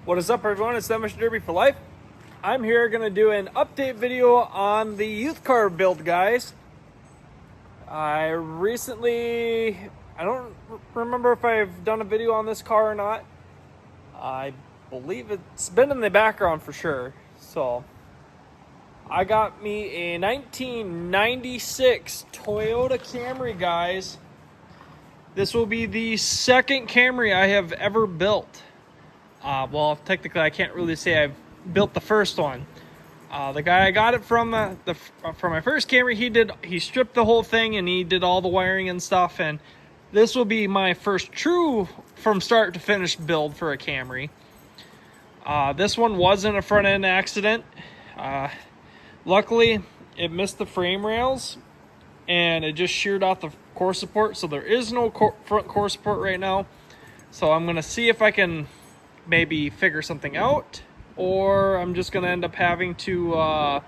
What is up, everyone? It's Mr. Derby for Life. I'm here going to do an update video on the youth car build, guys. I don't remember if I've done a video on this car or not. I believe it's been in the background for sure. So, I got me a 1996 Toyota Camry, guys. This will be the second Camry I have ever built. Well, technically, I can't really say I've built the first one. The guy I got it from from my first Camry, he stripped the whole thing and he did all the wiring and stuff. And this will be my first true from start to finish build for a Camry. This one wasn't a front end accident. Luckily, it missed the frame rails and it just sheared off the core support. So there is no front core support right now. So I'm gonna see if I can maybe figure something out, or I'm just gonna end up having to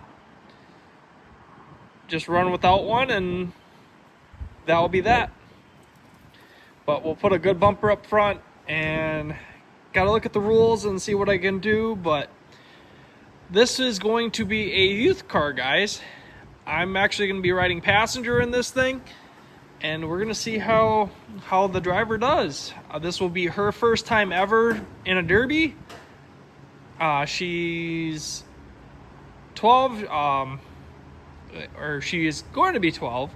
just run without one, and that'll be that. But we'll put a good bumper up front, and gotta look at the rules and see what I can do. But this is going to be a youth car, guys. I'm actually gonna be riding passenger in this thing, and we're gonna see how the driver does. This will be her first time ever in a derby. She's 12, or she is going to be 12,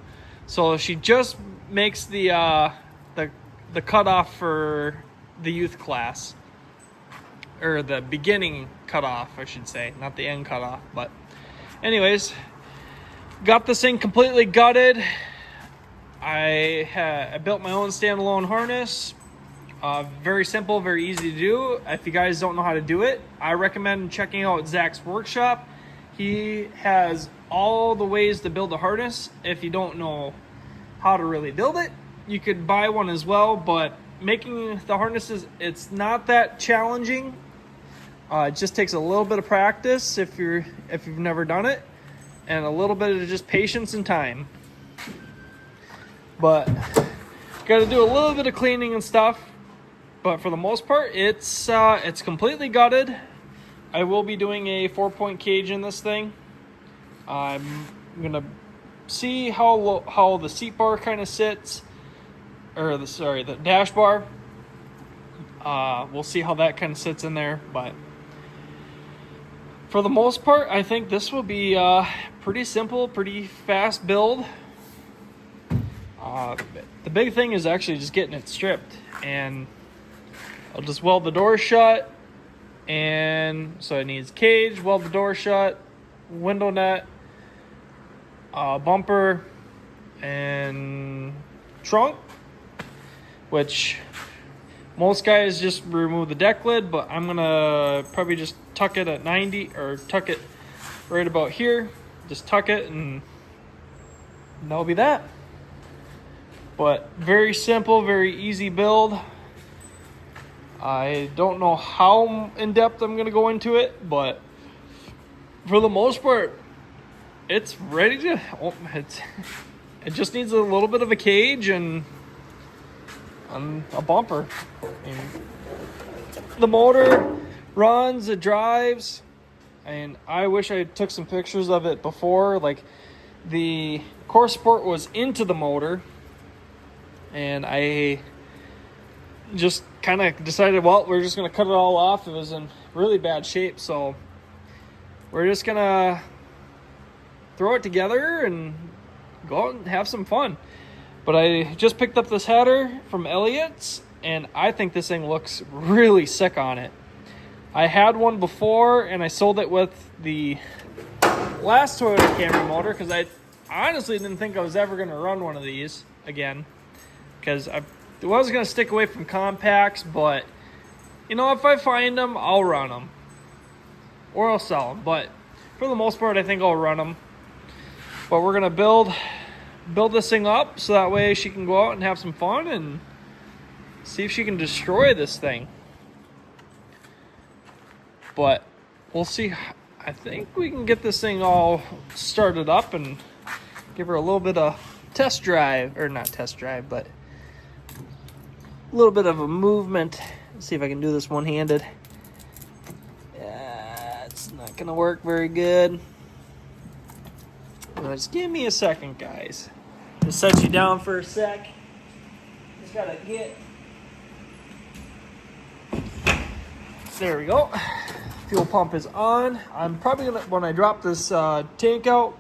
so she just makes the cutoff for the youth class, or the beginning cutoff, I should say, not the end cutoff. But anyways, got this thing completely gutted. I built my own standalone harness. Very simple, very easy to do. If you guys don't know how to do it, I recommend checking out Zach's workshop. He has all the ways to build a harness. If you don't know how to really build it, you could buy one as well. But making the harnesses, it's not that challenging. It just takes a little bit of practice if you've never done it, and a little bit of just patience and time. But got to do a little bit of cleaning and stuff. But for the most part, it's completely gutted. I will be doing a 4-point cage in this thing. I'm gonna see how the seat bar kind of sits, or the dash bar. We'll see how that kind of sits in there. But for the most part, I think this will be pretty simple, pretty fast build. The big thing is actually just getting it stripped, and I'll just weld the door shut. And so it needs cage, weld the door shut, window net, bumper, and trunk, which most guys just remove the deck lid, but I'm gonna probably just tuck it at 90, or tuck it right about here. Just tuck it, and that'll be that. But very simple, very easy build. I don't know how in depth I'm gonna go into it, but for the most part, it's ready to. It just needs a little bit of a cage and a bumper. And the motor runs, it drives, and I wish I took some pictures of it before. Like, the core support was into the motor, and I just kind of decided, well, we're just going to cut it all off. It was in really bad shape, so we're just going to throw it together and go out and have some fun. But I just picked up this header from Elliott's, and I think this thing looks really sick on it. I had one before, and I sold it with the last Toyota Camry motor because I honestly didn't think I was ever going to run one of these again, because I was going to stick away from compacts. But you know, if I find them, I'll run them, or I'll sell them. But for the most part, I think I'll run them. But we're going to build this thing up so that way she can go out and have some fun and see if she can destroy this thing. But we'll see. I think we can get this thing all started up and give her a little bit of test drive, or not test drive, but a little bit of a movement. Let's see if I can do this one-handed. gonna work very good. Just give me a second, guys. Just set you down for a sec. Just gotta get. There we go. Fuel pump is on. I'm probably gonna, when I drop this tank out,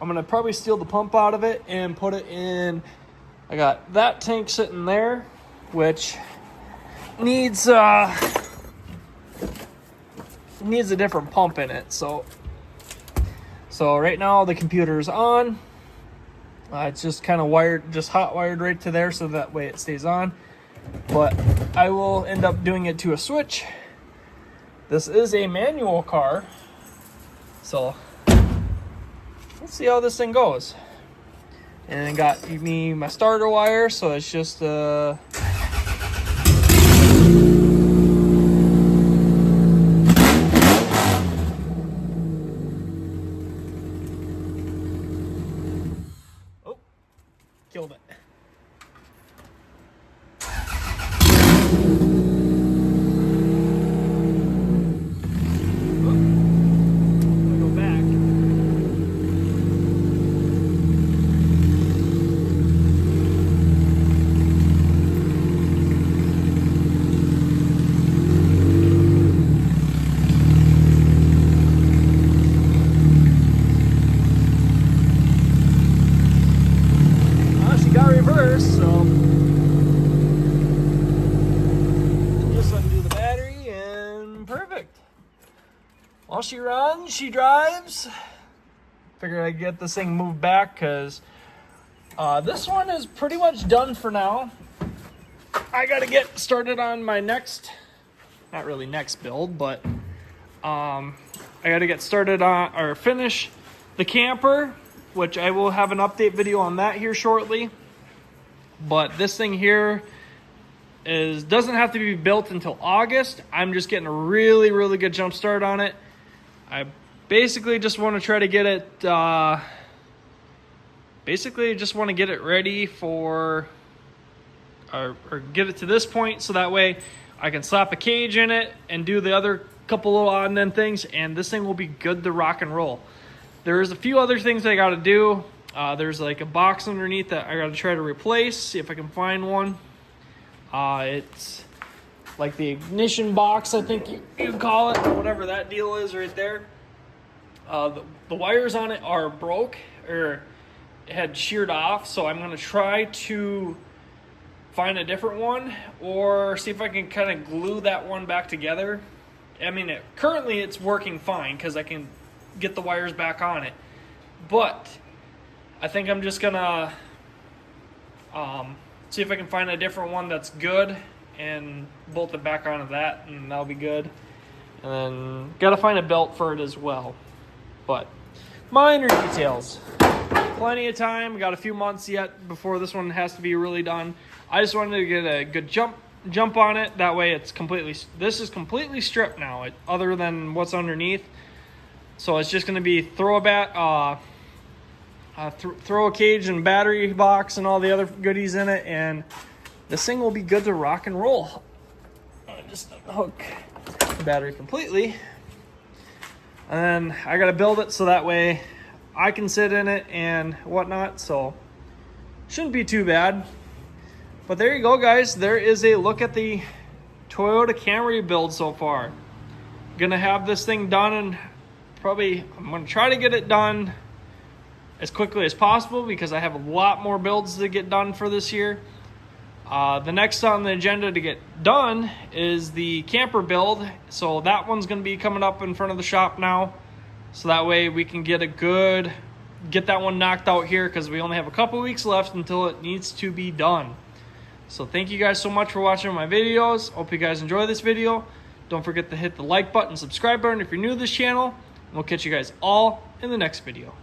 I'm gonna probably steal the pump out of it and put it in. I got that tank sitting there, which needs a different pump in it. So right now the computer is on. It's just kind of wired, just hot wired right to there, so that way it stays on. But I will end up doing it to a switch. This is a manual car, so let's see how this thing goes. And it got me my starter wire, so it's just oh, killed it. Got reverse, so just undo the battery and perfect. While she runs, she drives. Figured I'd get this thing moved back because this one is pretty much done for now. I gotta get started on my next, not really next build, but I gotta get started on, or finish the camper, which I will have an update video on that here shortly. But this thing here doesn't have to be built until August. I'm just getting a really, really good jump start on it. I basically just want to try to get it, ready for, or get it to this point, so that way I can slap a cage in it and do the other couple little odd and end things, and this thing will be good to rock and roll. There's a few other things I got to do. There's like a box underneath that I got to try to replace, see if I can find one. It's like the ignition box, I think you call it, or whatever that deal is right there. The wires on it are broke, or it had sheared off, so I'm going to try to find a different one, or see if I can kind of glue that one back together. I mean, currently it's working fine because I can get the wires back on it, but I think I'm just gonna see if I can find a different one that's good and bolt it back onto that, and that'll be good. And then gotta find a belt for it as well. But minor details. Plenty of time. Got a few months yet before this one has to be really done. I just wanted to get a good jump on it. That way it's completely, this is completely stripped now, other than what's underneath. So it's just gonna be throw a cage and battery box and all the other goodies in it, and this thing will be good to rock and roll. Just hook the battery completely, and then I gotta build it so that way I can sit in it and whatnot, so shouldn't be too bad. But there you go, guys. There is a look at the Toyota Camry build so far. Gonna have this thing done, and I'm gonna try to get it done as quickly as possible because I have a lot more builds to get done for this year. The next on the agenda to get done is the camper build. So that one's going to be coming up in front of the shop now. So that way we can get that one knocked out here, because we only have a couple weeks left until it needs to be done. So thank you guys so much for watching my videos. Hope you guys enjoy this video. Don't forget to hit the like button, subscribe button if you're new to this channel. And we'll catch you guys all in the next video.